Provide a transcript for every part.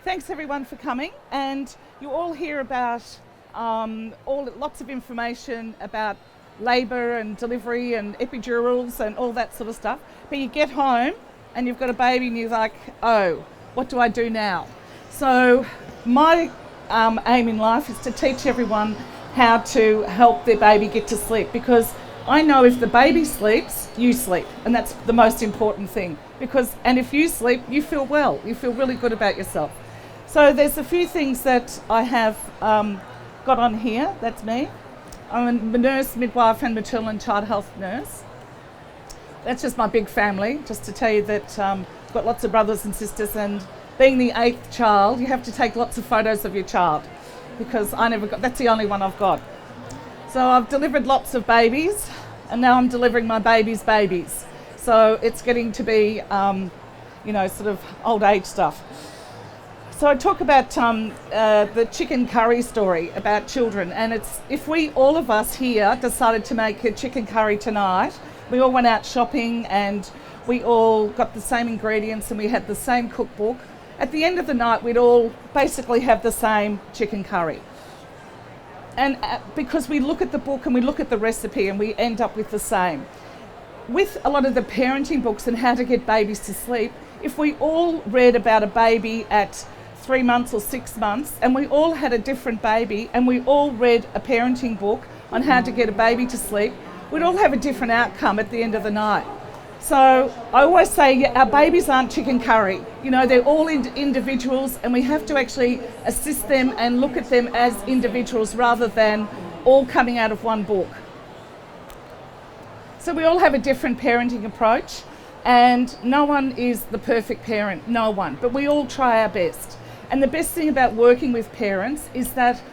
thanks everyone for coming, and you all hear about lots of information about labour and delivery and epidurals and all that sort of stuff, but you get home and you've got a baby and you're like, oh, what do I do now? So my aim in life is to teach everyone how to help their baby get to sleep, because I know if the baby sleeps, you sleep, and that's the most important thing. And if you sleep, you feel well, you feel really good about yourself. So there's a few things that I have got on here. That's me. I'm a nurse, midwife and maternal and child health nurse. That's just my big family, just to tell you that I've got lots of brothers and sisters, and being the 8th child, you have to take lots of photos of your child, because that's the only one I've got. So I've delivered lots of babies, and now I'm delivering my baby's babies. So it's getting to be, sort of old age stuff. So I talk about the chicken curry story about children, and it's if all of us here decided to make a chicken curry tonight, we all went out shopping and we all got the same ingredients and we had the same cookbook. At the end of the night, we'd all basically have the same chicken curry. And because we look at the book and we look at the recipe and we end up with the same. With a lot of the parenting books and how to get babies to sleep, if we all read about a baby at 3 months or 6 months, and we all had a different baby, and we all read a parenting book on how to get a baby to sleep, we'd all have a different outcome at the end of the night. So I always say our babies aren't chicken curry. They're all individuals, and we have to actually assist them and look at them as individuals rather than all coming out of one book. So we all have a different parenting approach, and no one is the perfect parent, no one, but we all try our best. And the best thing about working with parents is that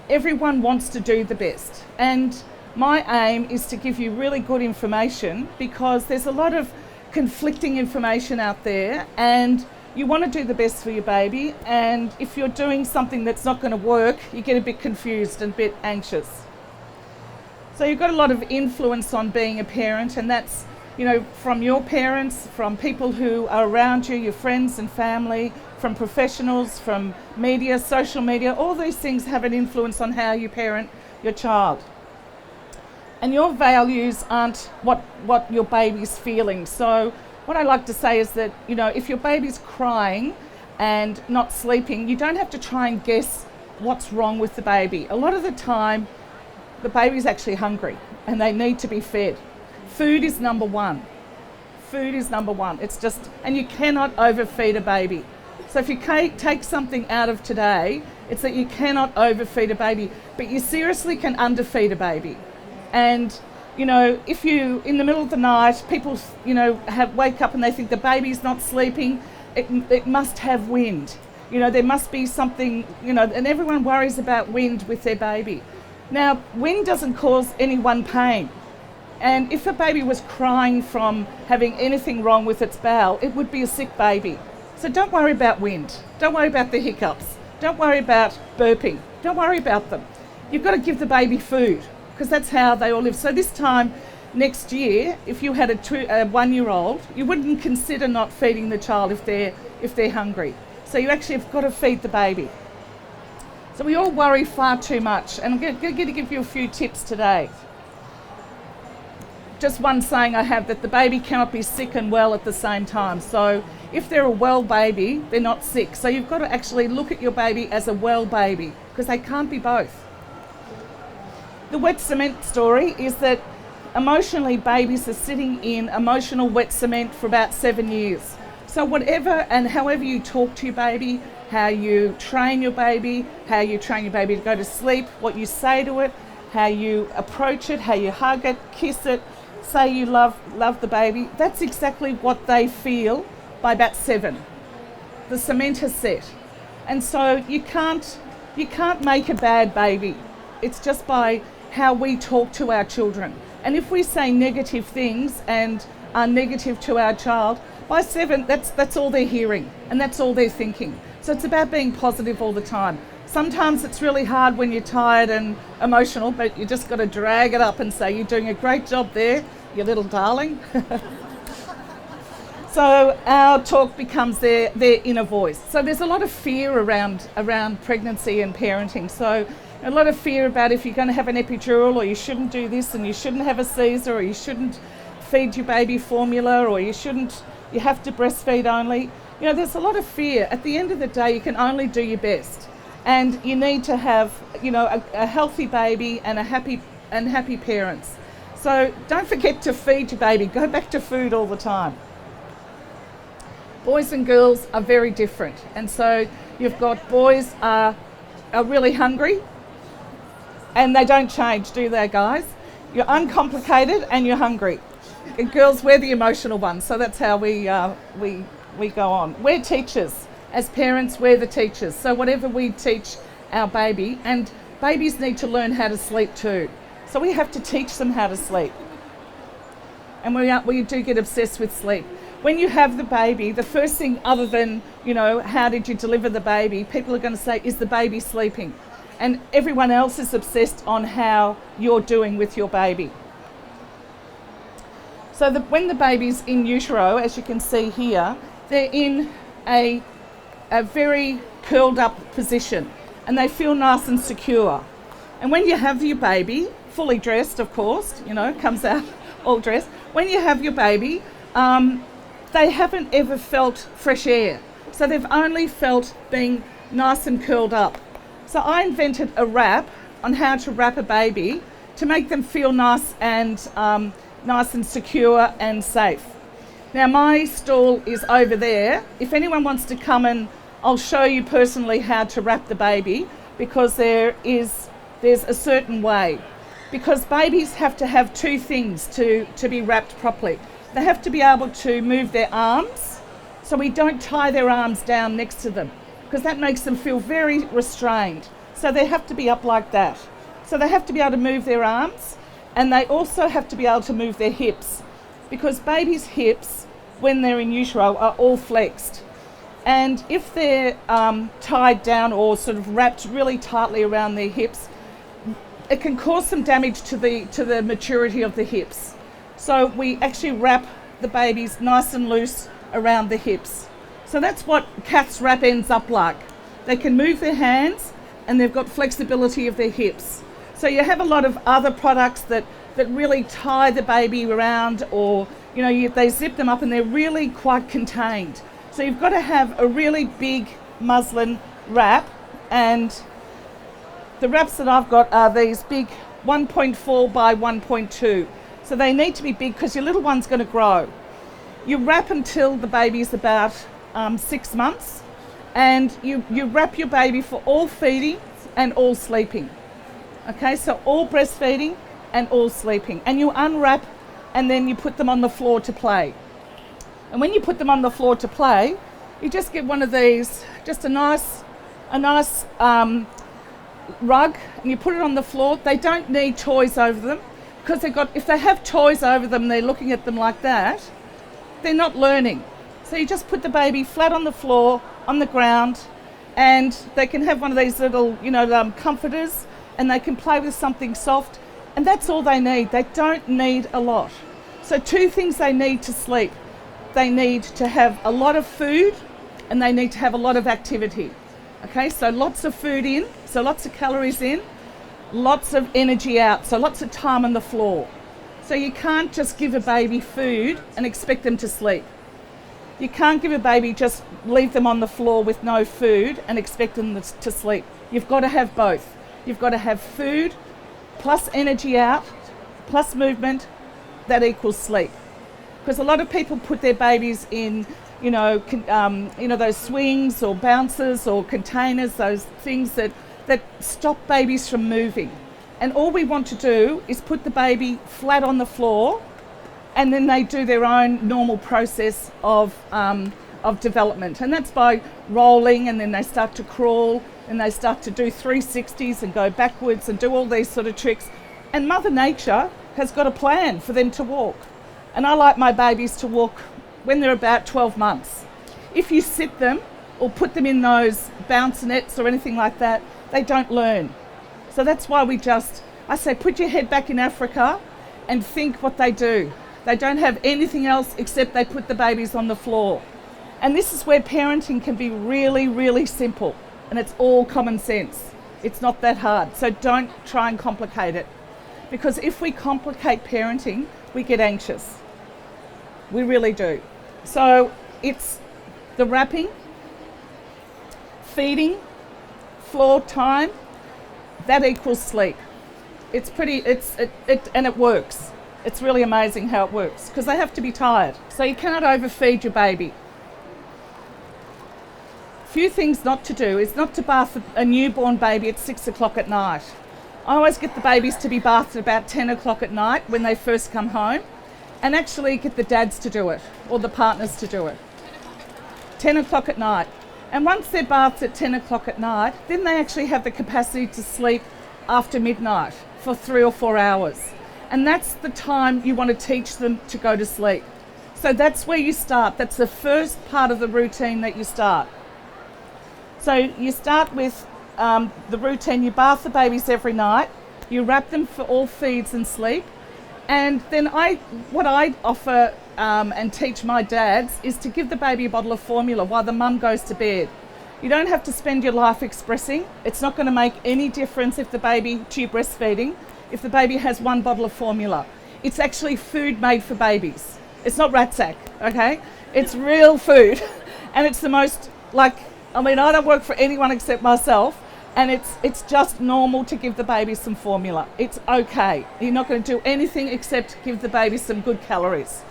everyone wants to do the best. And my aim is to give you really good information, because there's a lot of conflicting information out there, and you want to do the best for your baby, and if you're doing something that's not going to work, you get a bit confused and a bit anxious. So you've got a lot of influence on being a parent, and that's from your parents, from people who are around you, your friends and family, from professionals, from media, social media. All these things have an influence on how you parent your child. And your values aren't what your baby's feeling. So what I like to say is that, if your baby's crying and not sleeping, you don't have to try and guess what's wrong with the baby. A lot of the time, the baby's actually hungry and they need to be fed. Food is number one. Food is number one. And you cannot overfeed a baby. So if you take something out of today, it's that you cannot overfeed a baby, but you seriously can underfeed a baby. And, if you, in the middle of the night, people, wake up and they think the baby's not sleeping, it must have wind. There must be something, and everyone worries about wind with their baby. Now, wind doesn't cause anyone pain. And if a baby was crying from having anything wrong with its bowel, it would be a sick baby. So don't worry about wind. Don't worry about the hiccups. Don't worry about burping. Don't worry about them. You've got to give the baby food, because that's how they all live. So this time next year, if you had a 1-year-old, you wouldn't consider not feeding the child if they're hungry. So you actually have got to feed the baby. So we all worry far too much, and I'm going to give you a few tips today. Just one saying I have, that the baby cannot be sick and well at the same time. So if they're a well baby, they're not sick. So you've got to actually look at your baby as a well baby, because they can't be both. The wet cement story is that emotionally babies are sitting in emotional wet cement for about 7 years. So whatever and however you talk to your baby, how you train your baby, how you train your baby to go to sleep, what you say to it, how you approach it, how you hug it, kiss it, say you love the baby, that's exactly what they feel by about 7. The cement has set. And so you can't make a bad baby. It's just by how we talk to our children. And if we say negative things and are negative to our child, by 7, that's all they're hearing and that's all they're thinking. So it's about being positive all the time. Sometimes it's really hard when you're tired and emotional, but you just got to drag it up and say, you're doing a great job there, you little darling. So our talk becomes their inner voice. So there's a lot of fear around pregnancy and parenting. So a lot of fear about if you're going to have an epidural, or you shouldn't do this, and you shouldn't have a Caesar, or you shouldn't feed your baby formula, or you have to breastfeed only. You know, there's a lot of fear. At the end of the day, you can only do your best, and you need to have, you know, a healthy baby and happy parents. So don't forget to feed your baby. Go back to food all the time. Boys and girls are very different, and so you've got boys are really hungry, and they don't change, do they, guys? You're uncomplicated and you're hungry. And girls, we're the emotional ones, so that's how we go on. We're teachers. As parents, we're the teachers. So whatever we teach our baby, and babies need to learn how to sleep too. So we have to teach them how to sleep. And we do get obsessed with sleep. When you have the baby, the first thing, other than, you know, how did you deliver the baby, people are going to say, is the baby sleeping? And everyone else is obsessed on how you're doing with your baby. So when the baby's in utero, as you can see here, they're in a very curled up position, and they feel nice and secure. And when you have your baby, fully dressed, of course, you know, comes out all dressed. When you have your baby, they haven't ever felt fresh air. So they've only felt being nice and curled up. So I invented a wrap on how to wrap a baby to make them feel nice and secure and safe. Now my stall is over there. If anyone wants to come, and I'll show you personally how to wrap the baby, because there's a certain way. Because babies have to have two things to be wrapped properly. They have to be able to move their arms, so we don't tie their arms down next to them, because that makes them feel very restrained. So they have to be up like that. So they have to be able to move their arms, and they also have to be able to move their hips, because babies' hips, when they're in utero, are all flexed. And if they're tied down or sort of wrapped really tightly around their hips, it can cause some damage to the maturity of the hips. So we actually wrap the babies nice and loose around the hips. So that's what Cath's wrap ends up like. They can move their hands, and they've got flexibility of their hips. So you have a lot of other products that really tie the baby around, or you know, they zip them up and they're really quite contained. So you've got to have a really big muslin wrap, and the wraps that I've got are these big 1.4 by 1.2. So they need to be big because your little one's going to grow. You wrap until the baby's about 6 months, and you wrap your baby for all feeding and all sleeping. Okay, so all breastfeeding and all sleeping. And you unwrap, and then you put them on the floor to play. And when you put them on the floor to play, you just get one of these, just a nice rug, and you put it on the floor. They don't need toys over them, because if they have toys over them, they're looking at them like that, they're not learning. So you just put the baby flat on the floor, on the ground, and they can have one of these little, comforters, and they can play with something soft, and that's all they need. They don't need a lot. So two things they need to sleep. They need to have a lot of food, and they need to have a lot of activity. Okay, so lots of food in, so lots of calories in, lots of energy out, so lots of time on the floor. So you can't just give a baby food and expect them to sleep. You can't give a baby, just leave them on the floor with no food and expect them to sleep. You've got to have both. You've got to have food plus energy out plus movement, that equals sleep. Because a lot of people put their babies in, those swings or bouncers or containers, those things that stop babies from moving. And all we want to do is put the baby flat on the floor, and then they do their own normal process of development. And that's by rolling, and then they start to crawl, and they start to do 360s and go backwards and do all these sort of tricks. And Mother Nature has got a plan for them to walk. And I like my babies to walk when they're about 12 months. If you sit them or put them in those bounce nets or anything like that, they don't learn. So that's why I say, put your head back in Africa and think what they do. They don't have anything else except they put the babies on the floor. And this is where parenting can be really, really simple. And it's all common sense. It's not that hard. So don't try and complicate it. Because if we complicate parenting, we get anxious. We really do. So it's the wrapping, feeding, floor time, that equals sleep. It's pretty, and it works. It's really amazing how it works because they have to be tired. So you cannot overfeed your baby. Few things not to do is not to bath a newborn baby at 6 o'clock at night. I always get the babies to be bathed at about 10 o'clock at night when they first come home, and actually get the dads to do it or the partners to do it. 10 o'clock at night. And once they're bathed at 10 o'clock at night, then they actually have the capacity to sleep after midnight for 3 or 4 hours. And that's the time you want to teach them to go to sleep. So that's where you start. That's the first part of the routine that you start. So you start with the routine. You bath the babies every night. You wrap them for all feeds and sleep. And then what I offer and teach my dads is to give the baby a bottle of formula while the mum goes to bed. You don't have to spend your life expressing. It's not going to make any difference if the baby, to you breastfeeding, if the baby has one bottle of formula. It's actually food made for babies. It's not rat sack, okay? It's real food. And it's the most, I don't work for anyone except myself, and it's just normal to give the baby some formula. It's okay. You're not going to do anything except give the baby some good calories.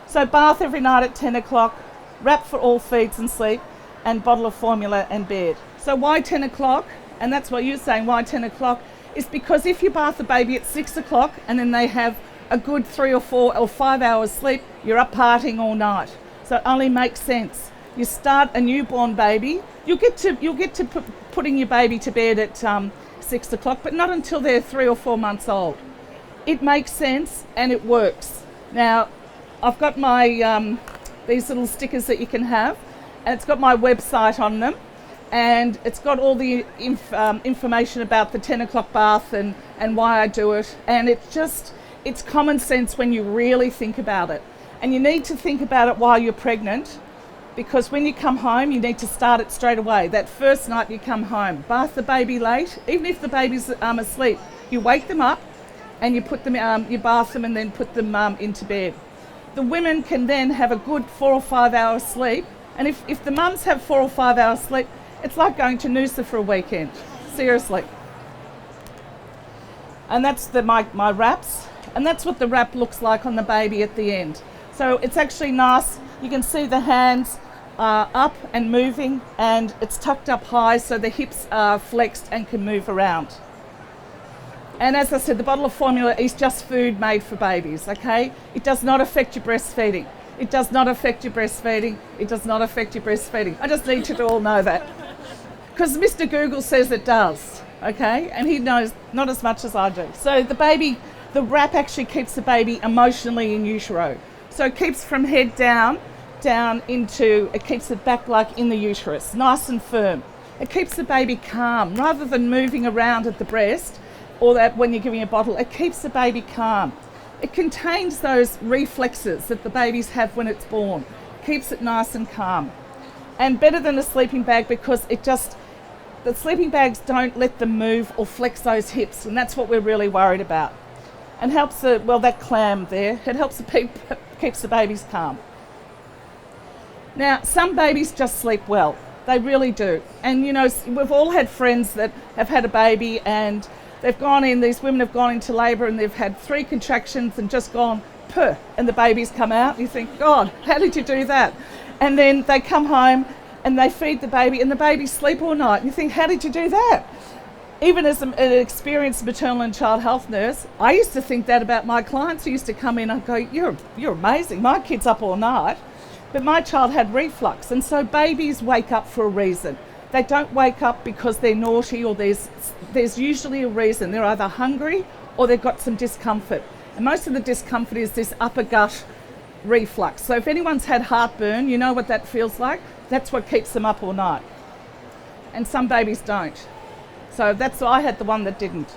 So bath every night at 10 o'clock, wrap for all feeds and sleep, and bottle of formula and bed. So why 10 o'clock? And that's what you're saying, why 10 o'clock? Is because if you bath the baby at 6 o'clock and then they have a good 3 or 4 or 5 hours sleep, you're up partying all night. So it only makes sense. You start a newborn baby, you'll get to putting your baby to bed at 6 o'clock, but not until they're 3 or 4 months old. It makes sense and it works. Now, I've got my these little stickers that you can have, and it's got my website on them, and it's got all the information about the 10 o'clock bath and why I do it. And it's common sense when you really think about it. And you need to think about it while you're pregnant, because when you come home, you need to start it straight away. That first night you come home, bath the baby late, even if the baby's asleep, you wake them up and you put them, you bath them and then put them into bed. The women can then have a good 4 or 5 hours sleep, and if the mums have 4 or 5 hours sleep, it's like going to Noosa for a weekend, seriously. And that's my wraps, and that's what the wrap looks like on the baby at the end. So it's actually nice. You can see the hands are up and moving, and it's tucked up high so the hips are flexed and can move around. And as I said, the bottle of formula is just food made for babies, okay? It does not affect your breastfeeding. It does not affect your breastfeeding. It does not affect your breastfeeding. I just need you to all know that. Because Mr. Google says it does, okay? And he knows not as much as I do. So the wrap actually keeps the baby emotionally in utero. So it keeps from head down into, it keeps it back like in the uterus, nice and firm. It keeps the baby calm rather than moving around at the breast, or that when you're giving a bottle, it keeps the baby calm. It contains those reflexes that the babies have when it's born. Keeps it nice and calm. And better than a sleeping bag, because the sleeping bags don't let them move or flex those hips, and that's what we're really worried about. And helps that clam there, it helps keeps the babies calm. Now, some babies just sleep well. They really do. And we've all had friends that have had a baby and these women have gone into labour and they've had 3 contractions and just gone, puh, and the baby's come out. You think, God, how did you do that? And then they come home and they feed the baby and the baby sleep all night. And you think, how did you do that? Even as an experienced maternal and child health nurse, I used to think that about my clients who used to come in and go, you're amazing, my kid's up all night. But my child had reflux, and so babies wake up for a reason. They don't wake up because they're naughty, or there's usually a reason. They're either hungry or they've got some discomfort. And most of the discomfort is this upper gut reflux. So if anyone's had heartburn, you know what that feels like. That's what keeps them up all night. And some babies don't. So I had the one that didn't.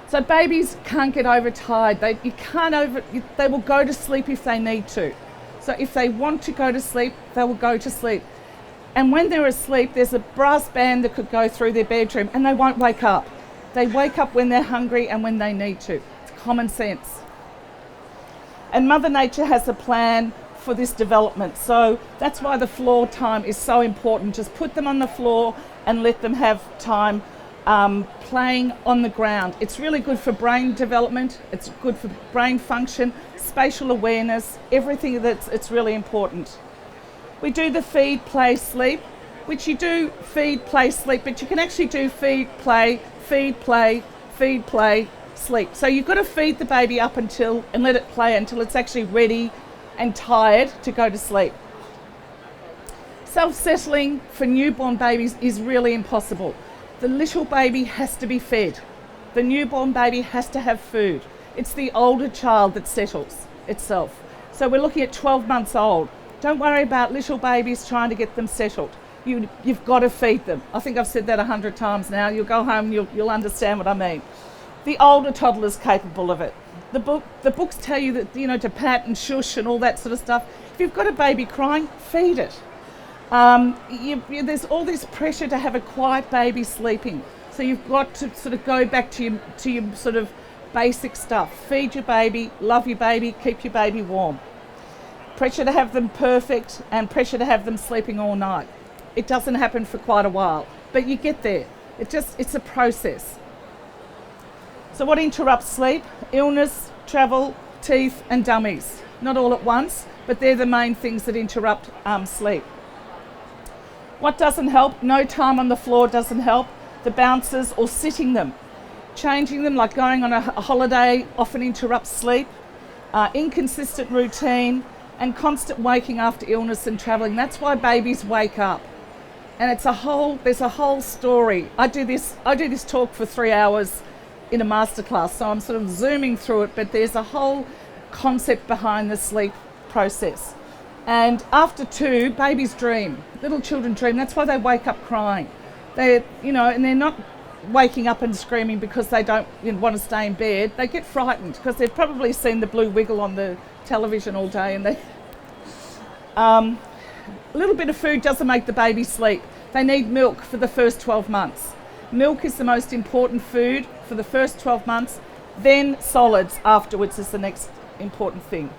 So babies can't get overtired. They will go to sleep if they need to. So if they want to go to sleep, they will go to sleep. And when they're asleep, there's a brass band that could go through their bedroom and they won't wake up. They wake up when they're hungry and when they need to. It's common sense. And Mother Nature has a plan for this development. So that's why the floor time is so important. Just put them on the floor and let them have time playing on the ground. It's really good for brain development. It's good for brain function, spatial awareness, everything it's really important. We do the feed, play, sleep, which you do feed, play, sleep, but you can actually do feed, play, sleep. So you've got to feed the baby up and let it play until it's actually ready and tired to go to sleep. Self-settling for newborn babies is really impossible. The little baby has to be fed. The newborn baby has to have food. It's the older child that settles itself. So we're looking at 12 months old. Don't worry about little babies trying to get them settled. You've got to feed them. I think I've said that 100 times now. You'll go home, you'll understand what I mean. The older toddler's capable of it. The books tell you that, to pat and shush and all that sort of stuff. If you've got a baby crying, feed it. There's all this pressure to have a quiet baby sleeping. So you've got to sort of go back to your sort of basic stuff. Feed your baby, love your baby, keep your baby warm. Pressure to have them perfect and pressure to have them sleeping all night. It doesn't happen for quite a while, but you get there. It's a process. So what interrupts sleep? Illness, travel, teeth and dummies. Not all at once, but they're the main things that interrupt sleep. What doesn't help? No time on the floor doesn't help. The bouncers or sitting them. Changing them, like going on a holiday, often interrupts sleep. Inconsistent routine and constant waking after illness and travelling. That's why babies wake up. And there's a whole story. I do this talk for 3 hours in a masterclass, so I'm sort of zooming through it, but there's a whole concept behind the sleep process. And after 2, babies dream. Little children dream. That's why they wake up crying. And they're not waking up and screaming because they don't want to stay in bed. They get frightened because they've probably seen the blue wiggle on the television all day, and a little bit of food doesn't make the baby sleep. They need milk for the first 12 months. Milk is the most important food for the first 12 months, then solids afterwards is the next important thing.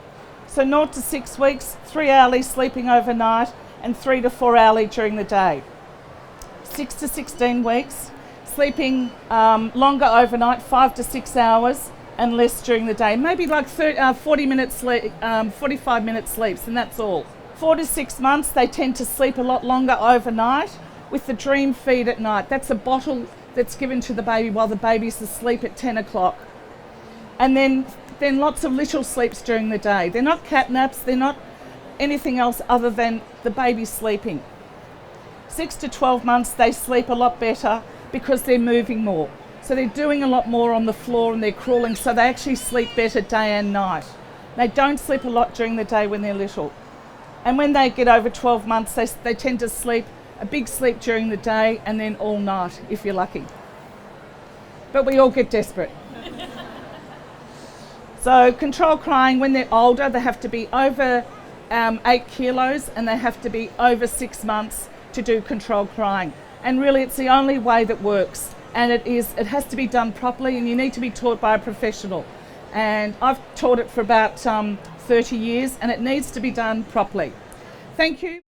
So 0 to 6 weeks, 3 hourly sleeping overnight and 3 to 4 hourly during the day. 6 to 16 weeks, sleeping longer overnight, 5 to 6 hours, and less during the day. Maybe like 40 minutes sleep, 45 minute sleeps, and that's all. 4 to 6 months, they tend to sleep a lot longer overnight with the dream feed at night. That's a bottle that's given to the baby while the baby's asleep at 10 o'clock. And then lots of little sleeps during the day. They're not cat naps, they're not anything else other than the baby sleeping. 6 to 12 months, they sleep a lot better because they're moving more. So they're doing a lot more on the floor and they're crawling, so they actually sleep better day and night. They don't sleep a lot during the day when they're little. And when they get over 12 months, they tend to sleep a big sleep during the day and then all night, if you're lucky. But we all get desperate. So control crying, when they're older, they have to be over 8 kilos and they have to be over 6 months to do control crying. And really it's the only way that works. And it has to be done properly, and you need to be taught by a professional. And I've taught it for about 30 years, and it needs to be done properly. Thank you.